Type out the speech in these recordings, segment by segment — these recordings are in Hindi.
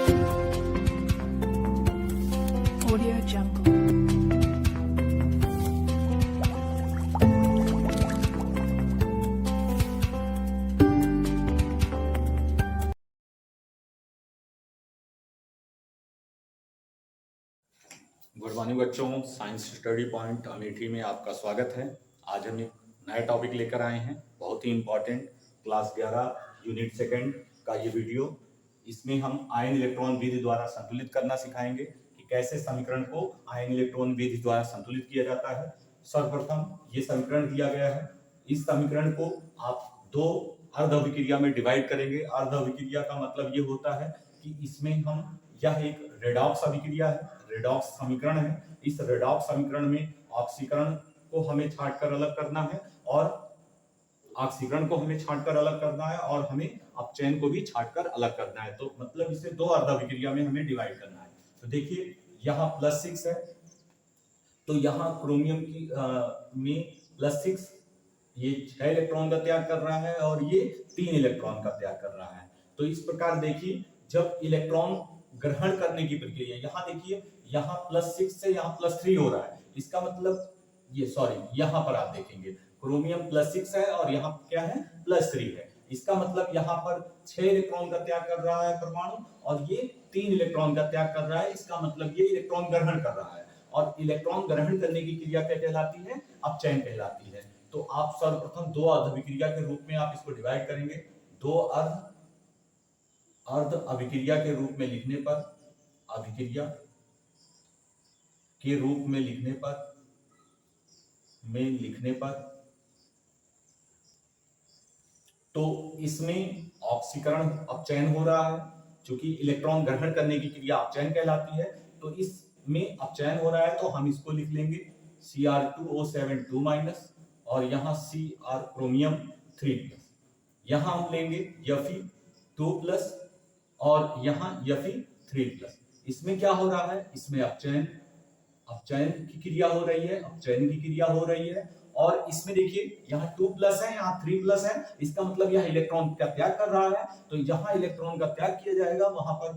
Audio Jungle. गुड मॉर्निंग बच्चों, साइंस स्टडी पॉइंट अमेठी में आपका स्वागत है। आज हम एक नया टॉपिक लेकर आए हैं, बहुत ही इम्पोर्टेंट, क्लास 11 यूनिट सेकंड का ये वीडियो। इसमें हम आयन इलेक्ट्रॉन विधि द्वारा संतुलित करना सिखाएंगे कि कैसे समीकरण को आयन इलेक्ट्रॉन विधि द्वारा संतुलित किया जाता है। सर्वप्रथम ये समीकरण दिया गया है। इस समीकरण को आप दो अर्ध अभिक्रिया में डिवाइड करेंगे। अर्ध अभिक्रिया का मतलब ये होता है कि इसमें हम, यह एक रेडॉक्स अभिक्रिया है, रेडॉक्स समीकरण है। इस रेडॉक्स समीकरण में ऑक्सीकरण को हमें छांटकर अलग करना है और ऑक्सीकरण को हमें छांटकर अलग करना है और हमें अपचयन को भी छांटकर अलग करना है। तो मतलब इसे दो अर्ध अभिक्रिया में हमें डिवाइड करना है। तो देखिए यहाँ +6 है, तो यहाँ क्रोमियम की में +6 ये 6 इलेक्ट्रॉन का त्याग कर रहा है और ये 3 इलेक्ट्रॉन का त्याग कर रहा है। तो इस प्रकार देखिए, जब इलेक्ट्रॉन ग्रहण करने की प्रक्रिया, यहाँ देखिए, यहाँ +6 से यहाँ +3 हो रहा है। इसका मतलब ये, सॉरी, यहाँ पर आप देखेंगे क्रोमियम +6 है और यहाँ क्या है, +3 है। इसका मतलब यहाँ पर 6 इलेक्ट्रॉन का त्याग कर रहा है परमाणु और ये 3 इलेक्ट्रॉन का त्याग कर रहा है। इसका मतलब ये इलेक्ट्रॉन ग्रहण कर रहा है और इलेक्ट्रॉन ग्रहण करने की क्रिया क्या कहलाती है, अपचयन कहलाती है। तो आप सर्वप्रथम दो अर्ध अभिक्रिया के रूप में आप इसको डिवाइड करेंगे। दो अर्ध अभिक्रिया के रूप में लिखने पर, अभिक्रिया के रूप में लिखने पर तो इसमें ऑक्सीकरण अपचयन हो रहा है। क्योंकि इलेक्ट्रॉन ग्रहण करने की क्रिया अपचयन कहलाती है, तो इसमें अपचयन हो रहा है। तो हम इसको लिख लेंगे Cr2O7 और यहाँ Cr क्रोमियम 3+। यहाँ हम लेंगे Fe2+ और यहाँ Fe3+। इसमें क्या हो रहा है, इसमें अपचयन की क्रिया हो रही है। और इसमें देखिए यहाँ 2+ है, यहाँ 3+ है। इसका मतलब यह इलेक्ट्रॉन का त्याग कर रहा है। तो जहां इलेक्ट्रॉन का त्याग किया जाएगा वहां पर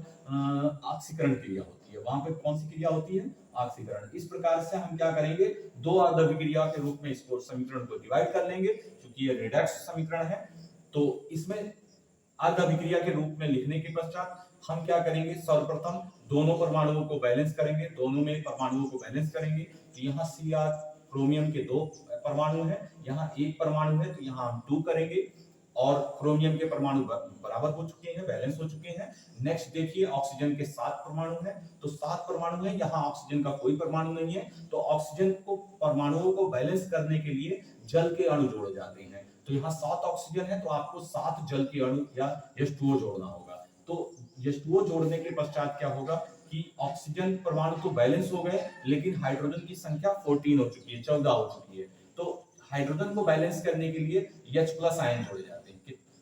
ऑक्सीकरण क्रिया होती है। वहां पर कौन सी क्रिया होती है, ऑक्सीकरण। इस प्रकार से हम क्या करेंगे, दो अर्ध अभिक्रिया के रूप में इसको समीकरण को डिवाइड कर लेंगे। क्योंकि ये रेडॉक्स समीकरण है, तो इसमें अर्ध अभिक्रिया के रूप में लिखने के पश्चात हम क्या करेंगे, सर्वप्रथम दोनों परमाणुओं को बैलेंस करेंगे। तो यहाँ Cr क्रोमियम के 2 परमाणु है, यहाँ 1 परमाणु है, तो यहाँ हम 2 करेंगे और क्रोमियम के परमाणु बराबर हो चुके हैं, बैलेंस हो चुके हैं। नेक्स्ट देखिए, ऑक्सीजन के 7 परमाणु है, तो 7 परमाणु है, यहाँ ऑक्सीजन का कोई परमाणु नहीं है। तो ऑक्सीजन को, परमाणुओं को बैलेंस करने के लिए जल के अणु जोड़े जाते हैं। तो यहाँ 7 ऑक्सीजन है, तो आपको 7 जल के अणु या H2O जोड़ना होगा। तो H2O जोड़ने के पश्चात क्या होगा कि ऑक्सीजन परमाणु तो बैलेंस हो गए, लेकिन हाइड्रोजन की संख्या 14 हो चुकी है, 14 हो चुकी है। तो हाइड्रोजन को बैलेंस करने के लिए H+ आयन जोड़े जाते हैं।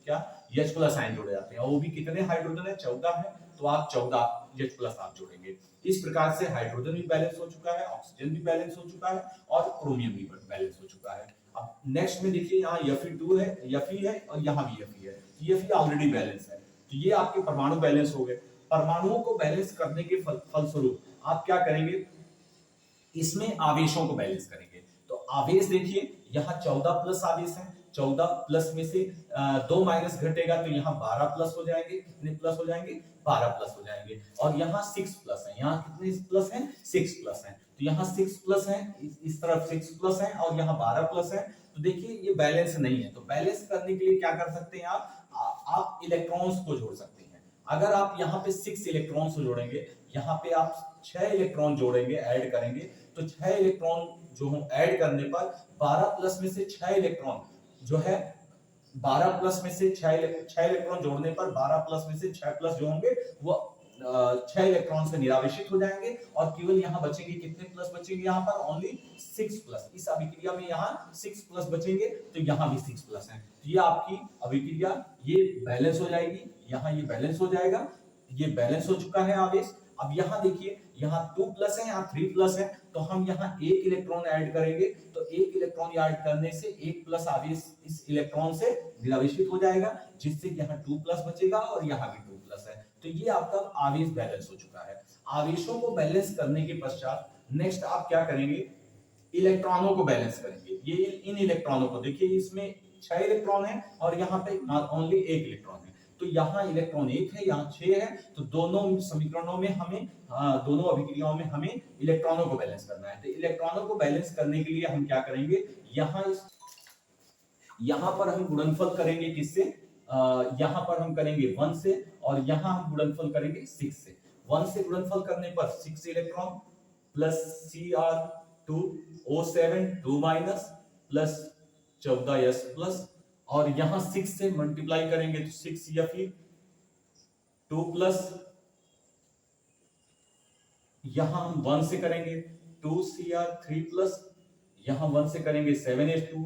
क्या, H+ आयन जोड़े जाते हैं। और वो भी कितने हाइड्रोजन है, 14 है, तो आप 14 H+ आप जोड़ेंगे। इस प्रकार से हाइड्रोजन भी बैलेंस हो चुका है, ऑक्सीजन भी बैलेंस हो चुका है और क्रोमियम भी बैलेंस हो चुका है। अब नेक्स्ट में देखिए, यहाँ Fe2 है, Fe है और यहाँ भी Fe है। Fe ऑलरेडी बैलेंस है, तो ये आपके परमाणु बैलेंस हो गए। परमाणुओं को बैलेंस करने के फलस्वरूप आप क्या करेंगे, इसमें आवेशों को बैलेंस करेंगे। तो आवेश देखिए, यहाँ 14+ आवेश है, 14+ में से 2 माइनस घटेगा तो यहाँ 12+ हो जाएंगे। कितने प्लस हो जाएंगे, 12+ हो जाएंगे। और यहाँ 6+ है, यहाँ कितने प्लस हैं, 6+ है। तो यहाँ 6+ है, इस तरफ 6+ है और यहाँ 12+ है। तो देखिए ये बैलेंस नहीं है। तो बैलेंस करने के लिए क्या कर सकते हैं आप इलेक्ट्रॉन्स को जोड़ सकते हैं। अगर आप यहाँ पे 6 इलेक्ट्रॉन्स को जोड़ेंगे, यहाँ पे आप 6 इलेक्ट्रॉन जोड़ेंगे, ऐड करेंगे, तो 6 इलेक्ट्रॉन जो ऐड करने पर 12+ में से 6 इलेक्ट्रॉन जो है, 12+ में से 6 इलेक्ट्रॉन जोड़ने पर 12+ में से 6+ जो होंगे वो 6 इलेक्ट्रॉन से निरावेशित हो जाएंगे और केवल यहाँ बचेंगे, कितने प्लस बचेंगे, यहाँ पर ओनली 6+। इस अभिक्रिया में यहाँ 6+ बचेंगे, तो यहाँ भी 6+ है। तो ये आपकी अभिक्रिया ये बैलेंस हो जाएगी, यहाँ ये बैलेंस हो जाएगा, ये बैलेंस हो चुका है आवेश। अब यहाँ देखिए, यहाँ 2+ है, यहाँ 3+ है, तो हम यहाँ 1 इलेक्ट्रॉन ऐड करेंगे। तो 1 इलेक्ट्रॉन ऐड करने से 1+ आवेश इस इलेक्ट्रॉन से निरावेशित हो जाएगा, जिससे यहाँ 2+ बचेगा और यहाँ भी 2+ है। तो ये आपका आवेश बैलेंस हो चुका है। आवेशों को बैलेंस करने के पश्चात नेक्स्ट आप क्या करेंगे, इलेक्ट्रॉनों को बैलेंस करेंगे। ये इन इलेक्ट्रॉनों को देखिए, इसमें 6 इलेक्ट्रॉन है और यहाँ पे ओनली 1 इलेक्ट्रॉन है, तो यहाँ इलेक्ट्रॉन 1 है, यहाँ 6 है, तो दोनों समीकरणों में हमें दोनों अभिक्रियाओं में हमें इलेक्ट्रॉनों को बैलेंस करना है। तो इलेक्ट्रॉनों को बैलेंस करने के लिए हम क्या करेंगे, यहाँ पर हम गुणनफल करेंगे किससे, यहाँ पर हम करेंगे 1 से और यहाँ हम गुणनफल करेंगे 6 से। 1 से गुणनफल करने पर 6 electron plus Cr2O7 2 minus plus 14s plus, और यहाँ 6 से मल्टीप्लाई करेंगे तो 6Fe 2 प्लस, यहाँ हम 1 से करेंगे 2Cr3 प्लस, यहाँ 1 से करेंगे 7H2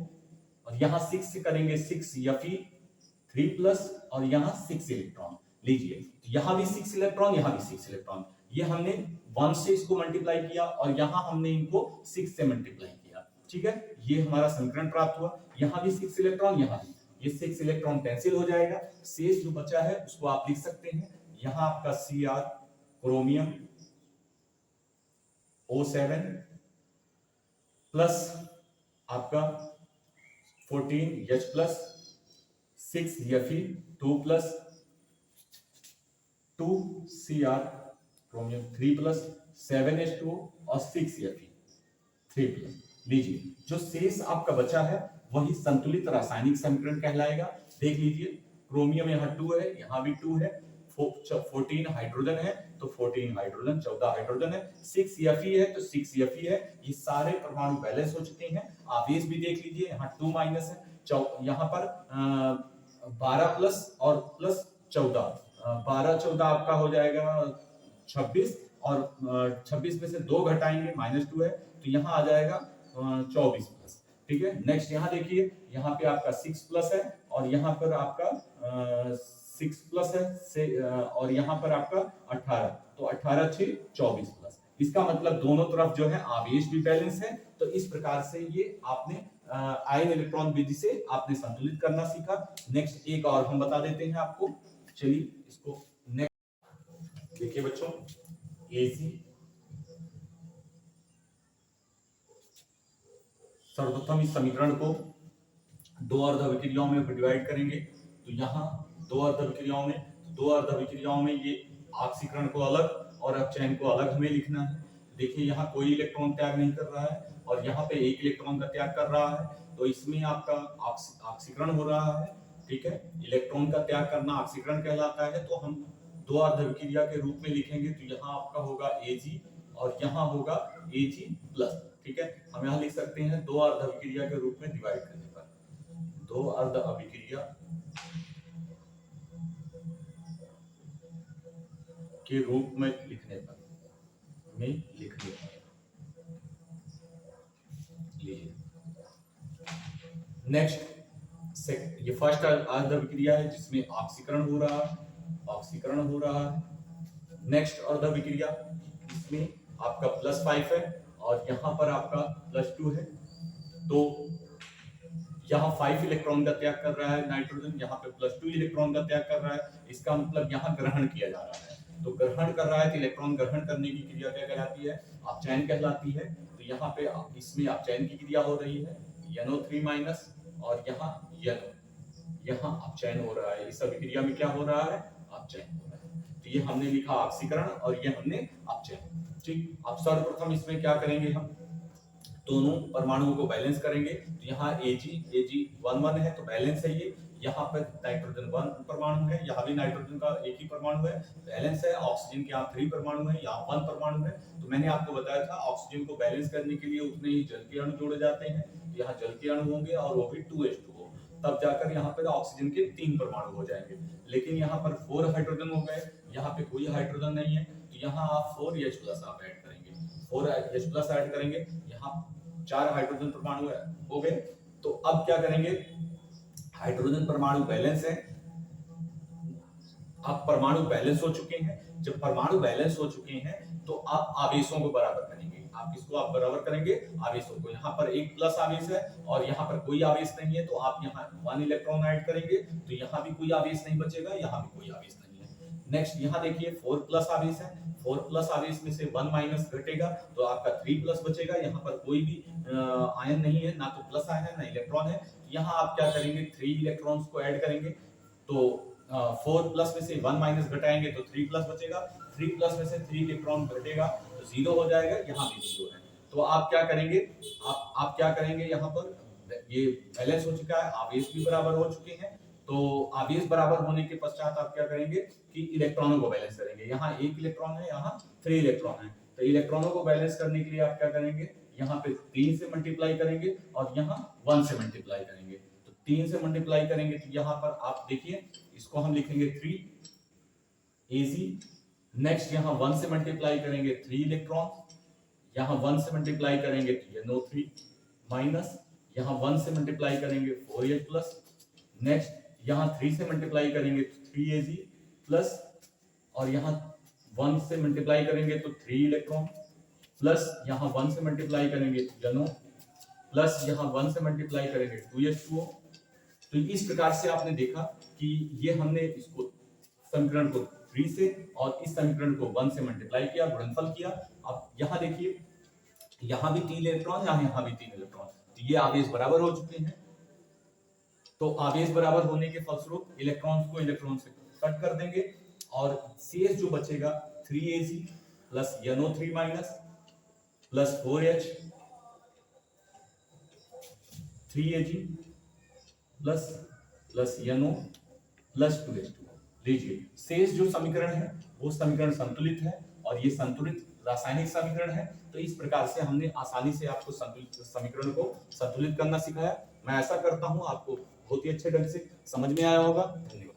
और यहाँ 6 से करेंगे 6Fe3 प्लस और यहाँ 6 इलेक्ट्रॉन लीजिए, तो यहाँ भी 6 इलेक्ट्रॉन, यहाँ भी 6 इलेक्ट्रॉन। ये हमने 1 से इसको मल्टीप्लाई किया और यहाँ हमने इनको 6 से मल्टीप्लाई किया, ठीक है। ये हमारा समीकरण प्राप्त हुआ। यहाँ भी 6 इलेक्ट्रॉन, यहाँ भी, ये 6 इलेक्ट्रॉन कैंसिल हो जाएगा, शेष जो बचा है उसको आप लिख सकते हैं। यहाँ आपका Cr क्रोमियम O7 प्लस आपका 14H plus 6Fe2 plus 2Cr chromium 3 plus 7H2 और 6Fe3 प्लस। लीजिए, जो शेष आपका बचा है वही संतुलित रासायनिक समीकरण कहलाएगा। देख लीजिए, क्रोमियम यहाँ 2 है, यहाँ भी 2 है, 14 हाइड्रोजन है तो 14 हाइड्रोजन, 14 हाइड्रोजन है, 6Fe है तो 6Fe है। ये सारे परमाणु बैलेंस हो चुके हैं। आवेश भी देख लीजिए, यहाँ 2 माइनस है, यहाँ पर 12 प्लस और प्लस 14, 12 14 आपका हो जाएगा 26 और 26 में से 2 घटाएंगे -2 है तो यहाँ आ जाएगा 24 प्लस, ठीक है। नेक्स्ट यहाँ देखिए, यहाँ पे आपका 6 प्लस है और यहाँ पर आपका 6 प्लस है और यहाँ पर आपका 18, तो 18 6 24 प्लस। इसका मतलब दोनों तरफ जो है आवेश भी बैलेंस है। तो इस प्रकार से ये आपने आयन इलेक्ट्रॉन विधि से आपने संतुलित करना सीखा। नेक्स्ट एक और हम बता देते हैं आपको, चलिए इसको नेक्स्ट देखिए बच्चों, Ag सर्वप्रथम इस समीकरण को 2 अर्ध अभिक्रियाओं में डिवाइड करेंगे। तो यहाँ 2 अर्ध अभिक्रियाओं में, 2 अर्ध अभिक्रियाओं में ये ऑक्सीकरण को अलग और अपचयन को अलग हमें लिखना है। देखिए, यहाँ कोई इलेक्ट्रॉन त्याग नहीं कर रहा है और यहाँ पे 1 इलेक्ट्रॉन का त्याग कर रहा है, तो इसमें आपका ऑक्सीकरण हो रहा है, ठीक है। इलेक्ट्रॉन का त्याग करना ऑक्सीकरण कहलाता है। तो हम 2 अर्ध अभिक्रिया के रूप में लिखेंगे, तो यहाँ आपका होगा Ag और यहाँ होगा Ag प्लस, ठीक है। हम यहाँ लिख सकते हैं 2 अर्ध अभिक्रिया के रूप में डिवाइड करने पर, 2 अर्ध अभिक्रिया के रूप में लिखने पर, नेक्स्ट ये फर्स्ट अर्ध अभिक्रिया है जिसमें ऑक्सीकरण हो रहा है, नेक्स्ट अर्ध अभिक्रिया इसमें आपका +5 है और यहाँ पर आपका +2 है। तो यहाँ 5 इलेक्ट्रॉन का त्याग कर रहा है नाइट्रोजन, यहाँ पे +2 इलेक्ट्रॉन का त्याग कर रहा है। इसका मतलब यहाँ ग्रहण किया जा रहा है, तो ग्रहण कर रहा है तो इलेक्ट्रॉन ग्रहण करने की क्रिया क्या कहलाती है, अपचयन कहलाती है। तो यहाँ पे इसमें अपचयन की क्रिया हो रही है, NO3 माइनस, और यहाँ यहाँ अपचयन हो रहा है। इस अभिक्रिया में क्या हो रहा है, अपचयन हो रहा है। तो ये हमने लिखा ऑक्सीकरण और ये हमने अपचयन, ठीक। अब सर्वप्रथम इसमें क्या करेंगे, हम दोनों परमाणुओं को बैलेंस करेंगे। तो यहाँ Ag 1 है तो बैलेंस है ये, यहाँ पर नाइट्रोजन 1 परमाणु है, यहाँ भी नाइट्रोजन का एक ही परमाणु है, बैलेंस है। ऑक्सीजन के यहाँ 3 परमाणु है, यहाँ 1 परमाणु है। तो मैंने आपको बताया था ऑक्सीजन को बैलेंस करने के लिए उतने ही जल के अणु जोड़े जाते हैं। तो यहाँ जल के अणु होंगे और वो भी 2H2O, तब जाकर यहाँ पर ऑक्सीजन के 3 परमाणु हो जाएंगे। लेकिन यहाँ पर 4 हाइड्रोजन हो गए, यहाँ पे कोई हाइड्रोजन नहीं है, तो यहाँ आप 4H प्लस आप ऐड करेंगे, 4H प्लस ऐड करेंगे, यहाँ 4 हाइड्रोजन परमाणु हो गए। तो अब क्या करेंगे, हाइड्रोजन परमाणु बैलेंस है। अब परमाणु बैलेंस हो चुके हैं, जब परमाणु बैलेंस हो चुके हैं तो आप आवेशों को बराबर करेंगे। आप किसको आप बराबर करेंगे, आवेशों को। यहाँ पर एक प्लस आवेश है और यहाँ पर कोई आवेश नहीं है, तो आप यहाँ 1 इलेक्ट्रॉन ऐड करेंगे, तो यहाँ भी कोई आवेश नहीं बचेगा, यहाँ भी कोई आवेश नहीं है। नेक्स्ट यहाँ देखिए 4 प्लस आवेश है, 4 प्लस आवेश में से 1 माइनस घटेगा तो आपका 3 प्लस बचेगा। यहाँ पर कोई भी आयन नहीं है, ना तो प्लस आयन है ना इलेक्ट्रॉन है। यहाँ आप क्या करेंगे, 3 इलेक्ट्रॉन्स को ऐड करेंगे तो 4 प्लस में से 1 माइनस घटाएंगे तो 3 प्लस बचेगा, 3 प्लस में से 3 इलेक्ट्रॉन घटेगा तो 0 हो जाएगा, यहाँ भी 0 है। तो आप क्या करेंगे, आप क्या करेंगे, यहाँ पर ये बैलेंस हो चुका है, आवेश भी बराबर हो चुके हैं। तो आवेश बराबर होने के पश्चात आप क्या करेंगे कि इलेक्ट्रॉनों को बैलेंस करेंगे। यहाँ 1 इलेक्ट्रॉन है, यहाँ 3 इलेक्ट्रॉन है, तो इलेक्ट्रॉनों को बैलेंस करने के लिए आप क्या करेंगे, यहाँ पे 3 से मल्टीप्लाई करेंगे और यहाँ 1 से मल्टीप्लाई करेंगे। तो 3 से मल्टीप्लाई करेंगे तो यहाँ पर आप देखिए इसको हम लिखेंगे 3 Ag। नेक्स्ट यहाँ 1 से मल्टीप्लाई करेंगे 3 इलेक्ट्रॉन, यहाँ 1 से मल्टीप्लाई करेंगे तो NO3 माइनस, यहाँ 1 से मल्टीप्लाई करेंगे 4H प्लस। नेक्स्ट यहाँ 3 से मल्टीप्लाई करेंगे तो 3Ag प्लस, और यहाँ 1 से मल्टीप्लाई करेंगे तो 3 इलेक्ट्रॉन प्लस, यहाँ 1 से मल्टीप्लाई करेंगे तो NO प्लस, यहाँ 1 से मल्टीप्लाई करेंगे 2H2O। तो इस प्रकार से आपने देखा कि ये हमने इसको समीकरण को 3 से और इस समीकरण को 1 से मल्टीप्लाई किया, गुणनफल किया। अब यहाँ देखिए यहाँ भी 3 इलेक्ट्रॉन, यहाँ भी 3 इलेक्ट्रॉन, तो ये आवेश बराबर हो चुके हैं। तो आवेश बराबर होने के फलस्वरूप इलेक्ट्रॉन्स को इलेक्ट्रॉन से कट कर देंगे और शेष जो बचेगा 3Ag plus NO3 minus plus 4H, 3Ag plus plus NO plus 2H2। लीजिए शेष जो समीकरण है वो समीकरण संतुलित है और ये संतुलित रासायनिक समीकरण है। तो इस प्रकार से हमने आसानी से आपको संतुलित समीकरण को संतुलित करना सिखाया। मैं ऐसा करता हूं आपको बहुत ही अच्छे ढंग से समझ में आया होगा। धन्यवाद।